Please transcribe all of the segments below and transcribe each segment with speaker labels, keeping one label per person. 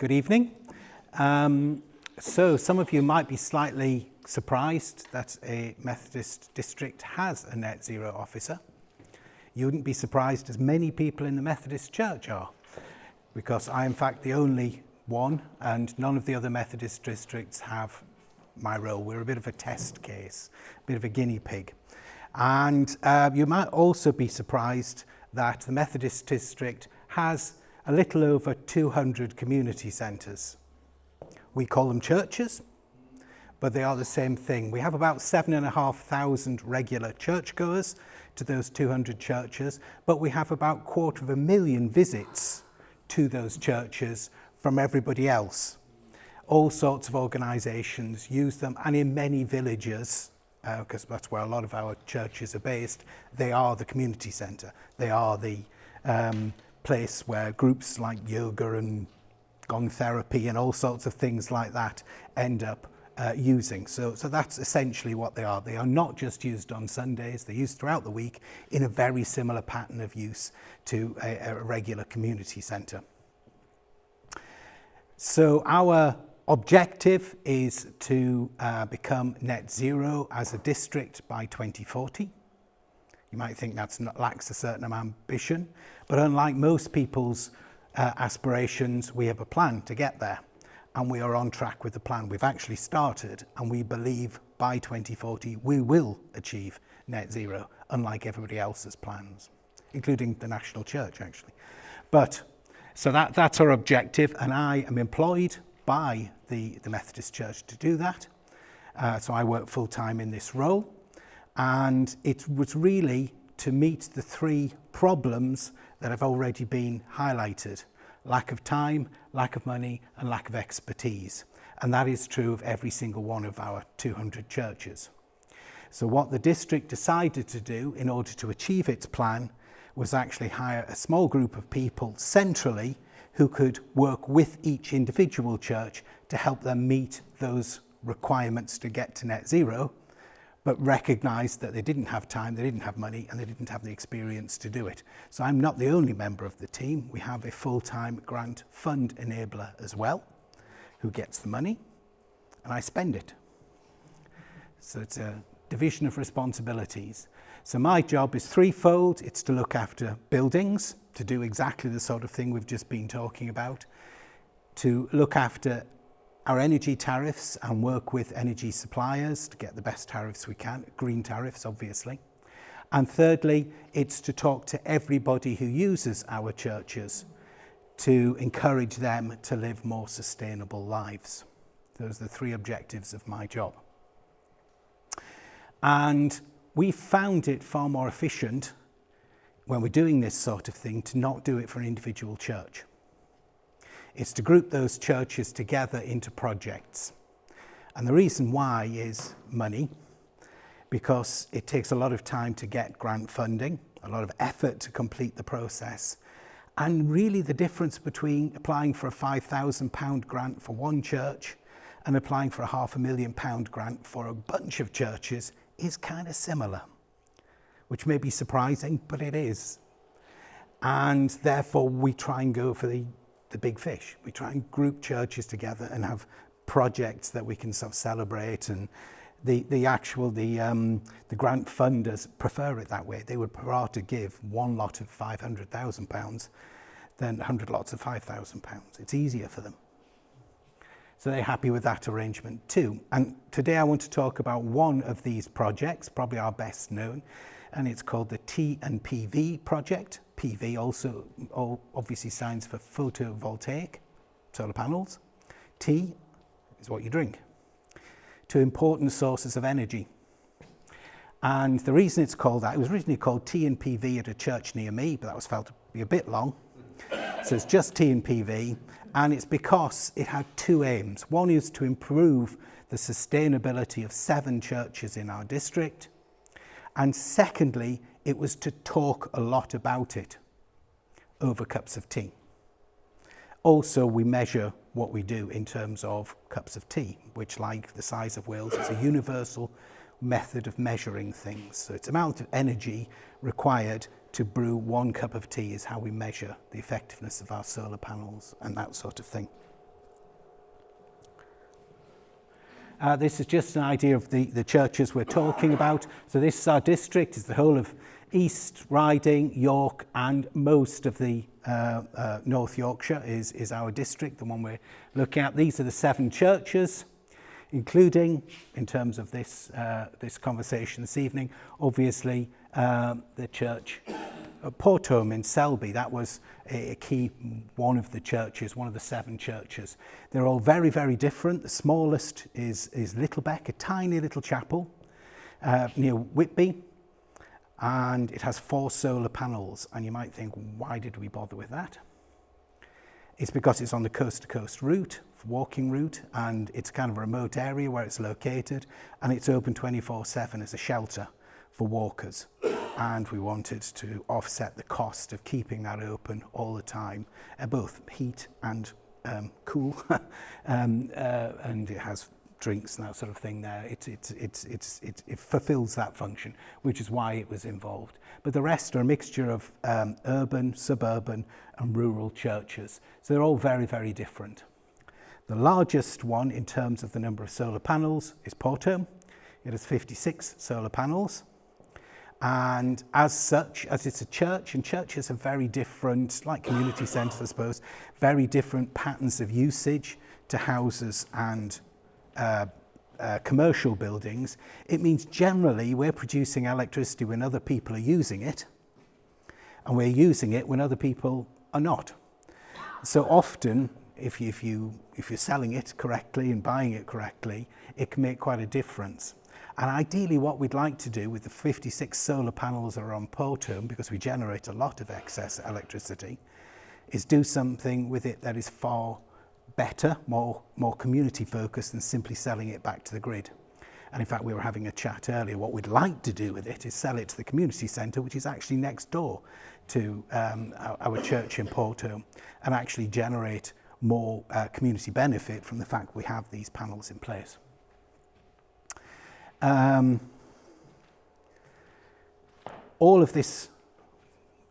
Speaker 1: Good evening. So some of you might be slightly surprised that a Methodist district has a net zero officer. You wouldn't be surprised as many people in the Methodist church are, because I am in fact the only one and none of the other Methodist districts have my role. We're a bit of a test case, a bit of a guinea pig. And you might also be surprised that the Methodist district has a little over 200 community centres. We call them churches, but they are the same thing. We have about 7,500 regular churchgoers to those 200 churches, but we have about 250,000 visits to those churches from everybody else. All sorts of organisations use them, and in many villages, because that's where a lot of our churches are based, they are the community centre. They are the place where groups like yoga and gong therapy and all sorts of things like that end up using. So that's essentially what they are. They are not just used on Sundays, they're used throughout the week in a very similar pattern of use to a regular community centre. So our objective is to become net zero as a district by 2040. You might think lacks a certain ambition, but unlike most people's aspirations, we have a plan to get there, and we are on track with the plan. We've actually started, and we believe by 2040 we will achieve net zero, unlike everybody else's plans, including the national church actually. But so that's our objective, and I am employed by the Methodist Church to do that. So I work full-time in this role, and it was really to meet the three problems that have already been highlighted: lack of time, lack of money, and lack of expertise. And that is true of every single one of our 200 churches. So what the district decided to do in order to achieve its plan was actually hire a small group of people centrally who could work with each individual church to help them meet those requirements to get to net zero, but recognise that they didn't have time, they didn't have money, and they didn't have the experience to do it. So I'm not the only member of the team. We have a full-time grant fund enabler as well, who gets the money, and I spend it. So it's a division of responsibilities. So my job is threefold. It's to look after buildings, to do exactly the sort of thing we've just been talking about, to look after our energy tariffs and work with energy suppliers to get the best tariffs we can, green tariffs obviously. And thirdly, it's to talk to everybody who uses our churches to encourage them to live more sustainable lives. Those are the three objectives of my job. And we found it far more efficient when we're doing this sort of thing to not do it for an individual church. It's to group those churches together into projects. And the reason why is money, because it takes a lot of time to get grant funding, a lot of effort to complete the process. And really the difference between applying for a £5,000 grant for one church and applying for a £500,000 grant for a bunch of churches is kind of similar, which may be surprising, but it is. And therefore we try and go for the big fish. We try and group churches together and have projects that we can sort of celebrate, and the grant funders prefer it that way. They would prefer to give one lot of £500,000 than 100 lots of £5,000. It's easier for them. So they're happy with that arrangement too. And today I want to talk about one of these projects, probably our best known, and it's called the T&PV project. PV also obviously stands for photovoltaic, solar panels. T is what you drink. Two important sources of energy. And the reason it's called that, it was originally called T&PV at a church near me, but that was felt to be a bit long. So it's just T&PV, and it's because it had two aims. One is to improve the sustainability of 7 churches in our district. And secondly, it was to talk a lot about it over cups of tea. Also, we measure what we do in terms of cups of tea, which, like the size of whales, is a universal method of measuring things. So it's amount of energy required to brew 1 cup of tea is how we measure the effectiveness of our solar panels and that sort of thing. This is just an idea of the churches we're talking about. So this is our district. It's the whole of East Riding, York, and most of the North Yorkshire is our district, the one we're looking at. These are the 7 churches, including, in terms of this conversation this evening, obviously the church at Porthome in Selby. That was a key one of the churches, one of the 7 churches. They're all very, very different. The smallest is Littlebeck, a tiny little chapel near Whitby, and it has 4 solar panels. And you might think, why did we bother with that? It's because it's on the coast-to-coast route, walking route, and it's kind of a remote area where it's located, and it's open 24/7 as a shelter for walkers. And we wanted to offset the cost of keeping that open all the time, both heat and cool, and it has drinks and that sort of thing there. It fulfills that function, which is why it was involved. But the rest are a mixture of urban, suburban, and rural churches. So they're all very, very different. The largest one in terms of the number of solar panels is Porthome. It has 56 solar panels. And as such, as it's a church, and churches are very different, like community centres, I suppose, very different patterns of usage to houses and commercial buildings, it means generally we're producing electricity when other people are using it, and we're using it when other people are not. So often, if you're selling it correctly and buying it correctly, it can make quite a difference. And ideally what we'd like to do with the 56 solar panels that are on Porthome, because we generate a lot of excess electricity, is do something with it that is far better, more community focused than simply selling it back to the grid. And in fact, we were having a chat earlier, what we'd like to do with it is sell it to the community centre, which is actually next door to our church in Porthome, and actually generate more community benefit from the fact we have these panels in place. All of this,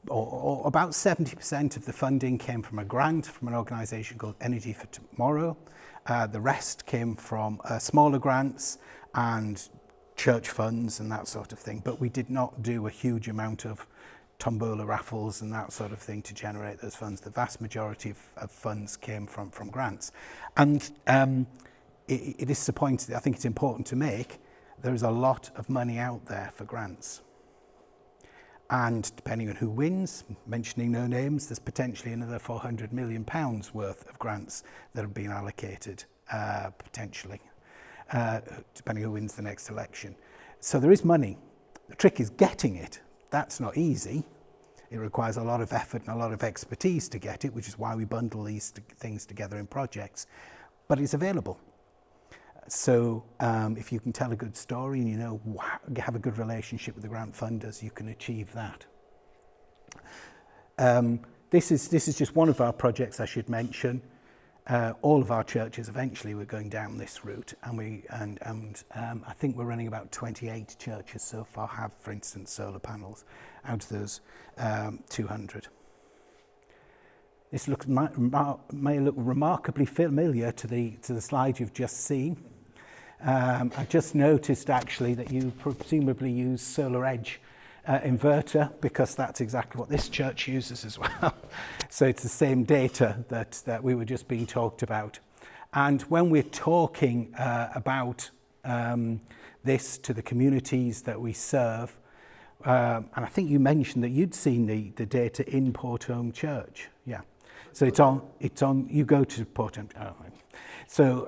Speaker 1: or about 70% of the funding came from a grant from an organisation called Energy for Tomorrow. The rest came from smaller grants and church funds and that sort of thing. But we did not do a huge amount of tombola raffles and that sort of thing to generate those funds. The vast majority of funds came from grants. And it is a point that I think it's important to make. There is a lot of money out there for grants. And depending on who wins, mentioning no names, there's potentially another £400 million worth of grants that have been allocated, potentially, depending on who wins the next election. So there is money. The trick is getting it. That's not easy. It requires a lot of effort and a lot of expertise to get it, which is why we bundle these things together in projects. But it's available. So if you can tell a good story and you have a good relationship with the grant funders, you can achieve that. This is just one of our projects I should mention. All of our churches eventually were going down this route, and I think we're running about 28 churches so far have, for instance, solar panels out of those 200. This may look remarkably familiar to the slide you've just seen. I just noticed actually that you presumably use Solar Edge inverter, because that's exactly what this church uses as well. So it's the same data that we were just being talked about. And when we're talking about this to the communities that we serve, and I think you mentioned that you'd seen the data in Porthome Church. Yeah. So it's on. You go to Porthome. Oh, so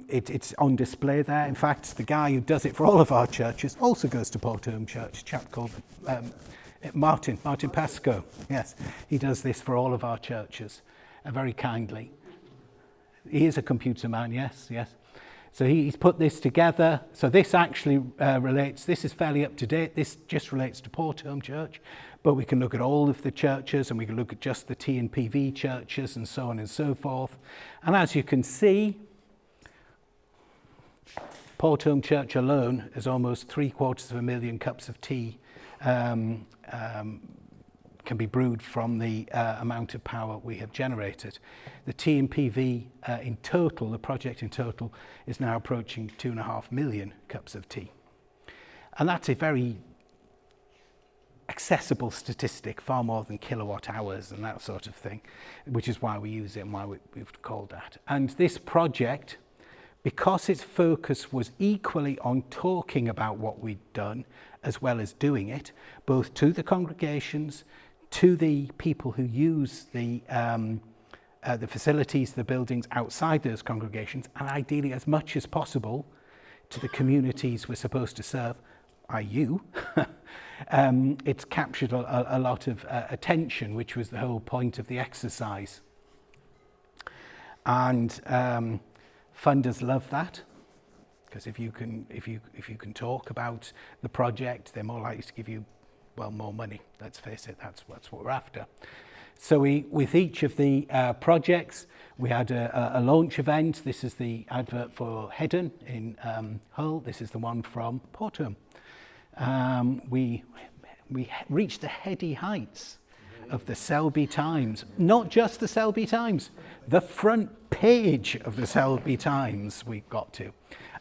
Speaker 1: it's on display there. In fact, the guy who does it for all of our churches also goes to Porthome Church, a chap called Martin Pascoe. Yes, he does this for all of our churches, very kindly. He is a computer man, yes. So he's put this together. So this actually relates, this is fairly up to date. This just relates to Porthome Church, but we can look at all of the churches, and we can look at just the T and PV churches and so on and so forth. And as you can see, Porthome Church alone is almost 750,000 cups of tea can be brewed from the amount of power we have generated. The TNPV in total, the project in total, is now approaching 2.5 million cups of tea. And that's a very accessible statistic, far more than kilowatt hours and that sort of thing, which is why we use it and why we've called that. And this project, because its focus was equally on talking about what we'd done as well as doing it, both to the congregations, to the people who use the facilities, the buildings outside those congregations, and ideally as much as possible to the communities we're supposed to serve, you, it's captured a lot of attention, which was the whole point of the exercise. And funders love that, because if you can talk about the project, they're more likely to give you, well, more money. Let's face it, that's what we're after. So with each of the projects, we had a launch event. This is the advert for Hedon in Hull. This is the one from Portham. We reached the heady heights of the Selby Times. Not just the Selby Times, the front page of the Selby Times we got to.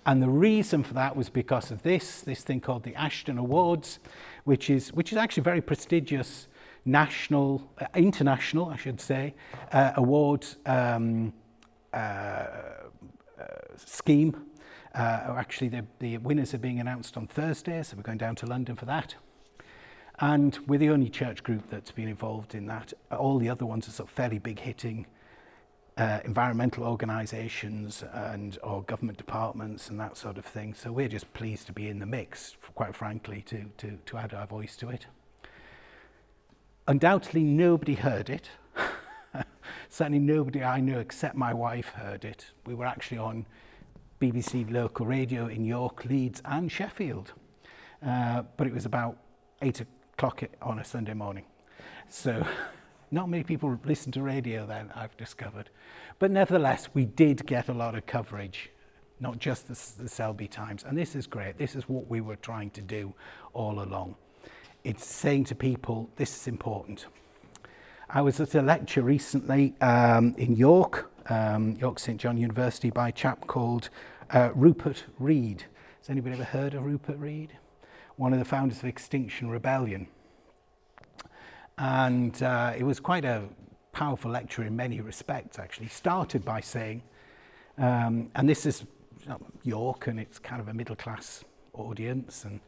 Speaker 1: And the reason for that was because of this thing called the Ashton Awards, which is actually a very prestigious national, international, I should say, awards scheme. Actually, the winners are being announced on Thursday, so we're going down to London for that. And we're the only church group that's been involved in that. All the other ones are sort of fairly big-hitting environmental organisations or government departments and that sort of thing. So we're just pleased to be in the mix, quite frankly, to add our voice to it. Undoubtedly, nobody heard it. Certainly nobody I know except my wife heard it. We were actually on BBC local radio in York, Leeds and Sheffield. But it was about 8 o'clock on a Sunday morning. So not many people listen to radio then, I've discovered. But nevertheless, we did get a lot of coverage, not just the Selby Times. And this is great. This is what we were trying to do all along. It's saying to people, this is important. I was at a lecture recently in York, York St John University, by a chap called Rupert Reed. Has anybody ever heard of Rupert Reed? One of the founders of Extinction Rebellion. And it was quite a powerful lecture in many respects, actually. He started by saying, and this is York, and it's kind of a middle-class audience, and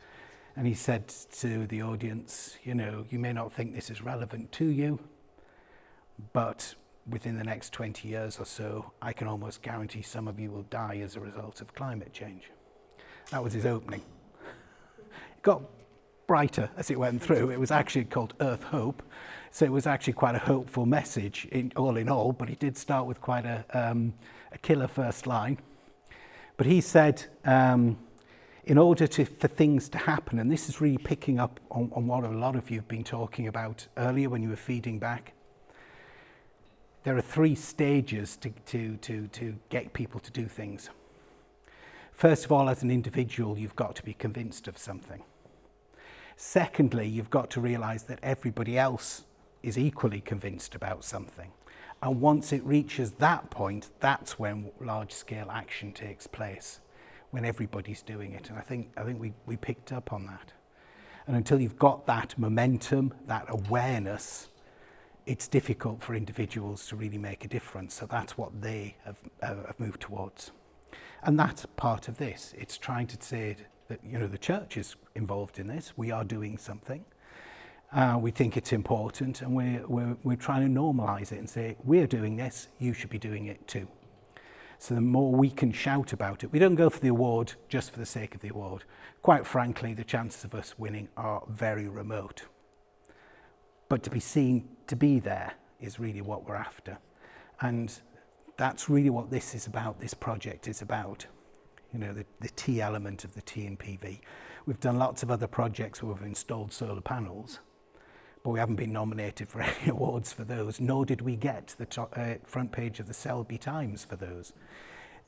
Speaker 1: he said to the audience, you know, you may not think this is relevant to you, but within the next 20 years or so, I can almost guarantee some of you will die as a result of climate change. That was his opening. It got brighter as it went through. It was actually called Earth Hope, so it was actually quite a hopeful message in all, but he did start with quite a killer first line. But he said, in order for things to happen, and this is really picking up on what a lot of you have been talking about earlier when you were feeding back, there are 3 stages to get people to do things. First of all, as an individual, you've got to be convinced of something. Secondly, you've got to realise that everybody else is equally convinced about something. And once it reaches that point, that's when large-scale action takes place, when everybody's doing it. And I think we picked up on that. And until you've got that momentum, that awareness, it's difficult for individuals to really make a difference. So that's what they have moved towards. And that's part of this. It's trying to say that, you know, the church is involved in this. We are doing something. We think it's important, and we're trying to normalise it and say, we're doing this, you should be doing it too. So the more we can shout about it, we don't go for the award just for the sake of the award. Quite frankly, the chances of us winning are very remote. But to be seen to be there is really what we're after. And that's really what this is about, this project is about. You know, the T element of the TNPV. We've done lots of other projects where we've installed solar panels, but we haven't been nominated for any awards for those, nor did we get the front page of the Selby Times for those.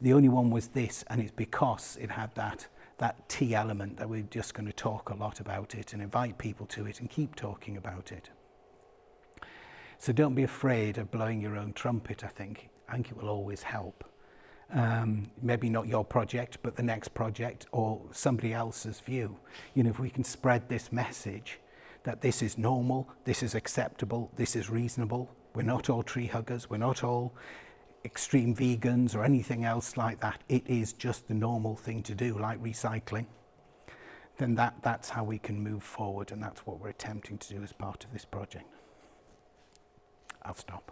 Speaker 1: The only one was this, and it's because it had that T element that we're just going to talk a lot about it and invite people to it and keep talking about it. So don't be afraid of blowing your own trumpet, I think. I think it will always help. Maybe not your project, but the next project or somebody else's view. You know, if we can spread this message that this is normal, this is acceptable, this is reasonable. We're not all tree huggers, we're not all extreme vegans or anything else like that. It is just the normal thing to do, like recycling. Then that's how we can move forward, and that's what we're attempting to do as part of this project. I'll stop.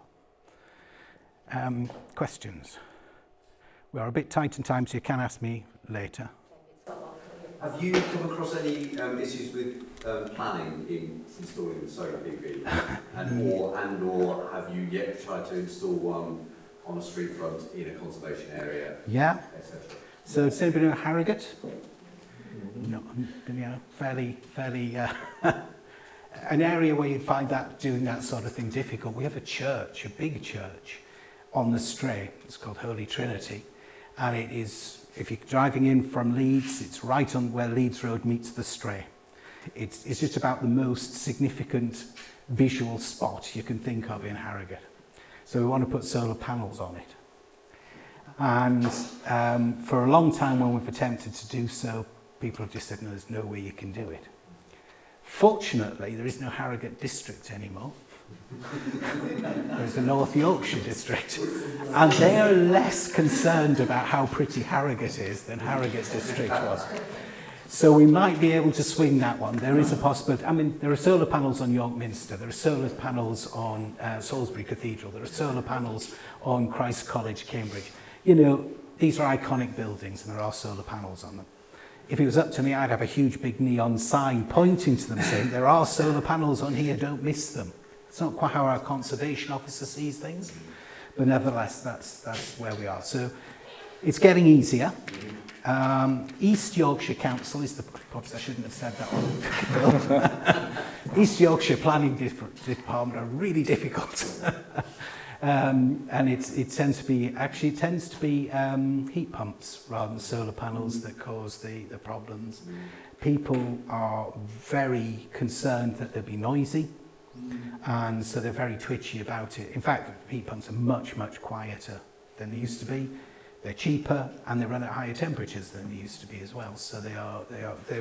Speaker 1: Questions? We are a bit tight on time, so you can ask me later.
Speaker 2: Have you come across any issues with planning in installing the solar PV, or have you yet tried to install one on a street front in a conservation area?
Speaker 1: Yeah.
Speaker 2: Etc.
Speaker 1: So does anybody know Harrogate? No, fairly an area where you find that doing that sort of thing difficult. We have a church, a big church, on the Stray. It's called Holy Trinity, and it is. If you're driving in from Leeds, it's right on where Leeds Road meets the Stray. It's just about the most significant visual spot you can think of in Harrogate. So we want to put solar panels on it. And for a long time when we've attempted to do so, people have just said, no, there's no way you can do it. Fortunately, there is no Harrogate district anymore. There's a North Yorkshire district, and they are less concerned about how pretty Harrogate is than Harrogate district was. So we might be able to swing that one. There is a possibility. I mean, there are solar panels on York Minster, there are solar panels on Salisbury Cathedral, there are solar panels on Christ's College, Cambridge. You know, these are iconic buildings and there are solar panels on them. If it was up to me, I'd have a huge big neon sign pointing to them saying, there are solar panels on here, don't miss them. It's not quite how our conservation officer sees things, but nevertheless, that's where we are. So it's getting easier. East Yorkshire Council is the, perhaps I shouldn't have said that one. East Yorkshire Planning Department are really difficult. And it tends to be heat pumps rather than solar panels that cause the problems. People are very concerned that they'll be noisy, and so they're very twitchy about it. In fact, heat pumps are much, much quieter than they used to be. They're cheaper and they run at higher temperatures than they used to be as well. So they are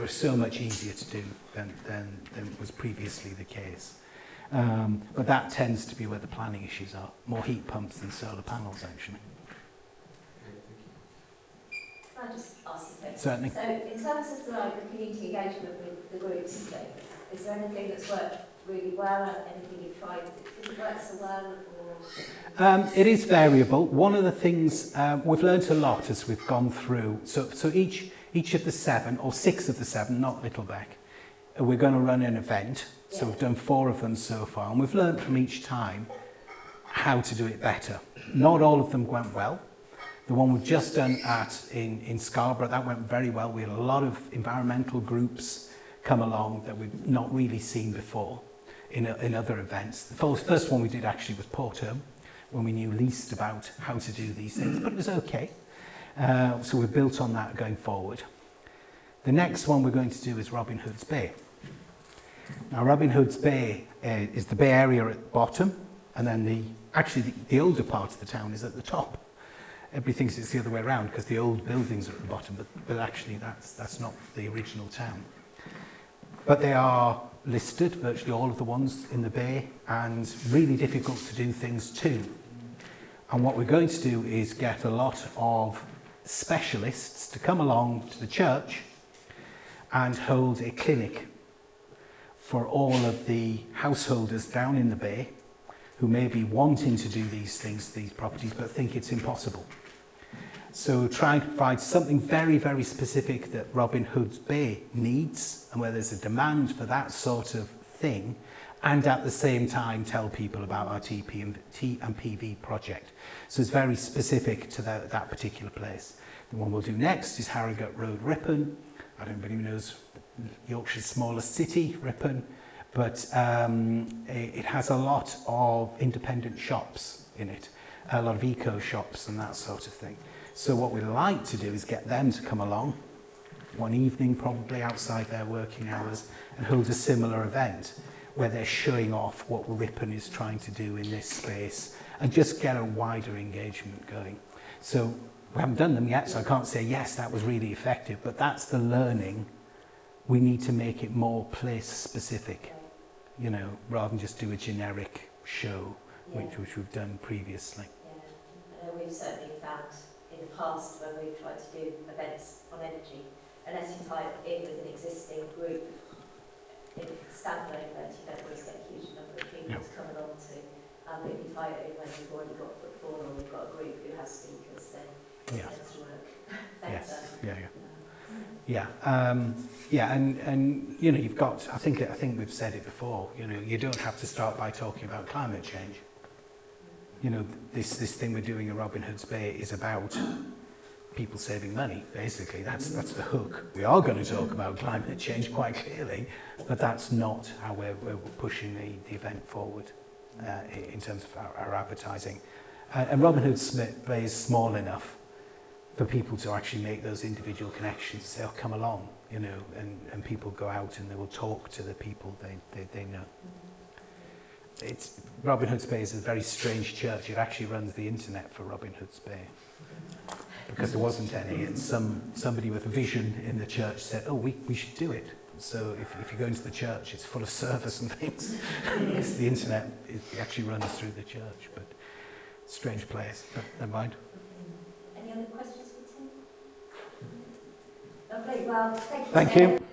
Speaker 1: so much easier to do than was previously the case. But that tends to be where the planning issues are, more heat pumps than solar panels actually.
Speaker 3: Can I just ask a question?
Speaker 1: Certainly.
Speaker 3: So in terms of the community engagement with the groups and things, is there anything that's worked really well, anything you've tried that didn't work so well? Or?
Speaker 1: It is variable. One of the things we've learned a lot as we've gone through, so each of the 7, or 6 of the 7, not Littlebeck, we're going to run an event. So we've done 4 of them so far, and we've learned from each time how to do it better. Not all of them went well. The one we've just done in Scarborough, that went very well. We had a lot of environmental groups come along that we've not really seen before in other events. The first one we did actually was Portham, when we knew least about how to do these things, but it was okay. So we built on that going forward. The next one we're going to do is Robin Hood's Bay. Now, Robin Hood's Bay is the Bay area at the bottom, and then the older part of the town is at the top. Everybody thinks it's the other way around because the old buildings are at the bottom, but actually that's not the original town. But they are listed, virtually all of the ones in the Bay, and really difficult to do things too. And what we're going to do is get a lot of specialists to come along to the church and hold a clinic for all of the householders down in the Bay who may be wanting to do these things, these properties, but think it's impossible. So try and provide something very, very specific that Robin Hood's Bay needs, and where there's a demand for that sort of thing, and at the same time tell people about our TP and PV project. So it's very specific to that particular place. The one we'll do next is Harrogate Road, Ripon. I don't know if anybody knows Yorkshire's smallest city, Ripon, but it has a lot of independent shops in it, a lot of eco shops and that sort of thing. So what we'd like to do is get them to come along one evening, probably outside their working hours, and hold a similar event where they're showing off what Ripon is trying to do in this space and just get a wider engagement going. So we haven't done them yet, so I can't say, yes, that was really effective, but that's the learning. We need to make it more place-specific, you know, rather than just do a generic show, which we've done previously.
Speaker 3: Yeah, I know we've certainly found in the past when we've tried to do events on energy, unless you tie it in with an existing group, in standalone events, you don't always get a huge number of people to come along to. But if you tie it in when you've already got football or you've got a group who has speakers, then it tends to work better.
Speaker 1: And you know, you've got, I think we've said it before, you know, you don't have to start by talking about climate change. You know, this thing we're doing in Robin Hood's Bay is about people saving money, basically. That's the hook. We are going to talk about climate change quite clearly, but that's not how we're pushing the event forward in terms of our advertising. And Robin Hood's Bay is small enough for people to actually make those individual connections. They'll come along, you know, and people go out and they will talk to the people they know. Robin Hood's Bay is a very strange church. It actually runs the internet for Robin Hood's Bay, because there wasn't any, and somebody with a vision in the church said, oh, we should do it. So if you go into the church, it's full of service and things. It's the internet, it actually runs through the church, but strange place, but never mind.
Speaker 3: Any other questions for Tim? Lovely, well, thank you.
Speaker 1: Thank you.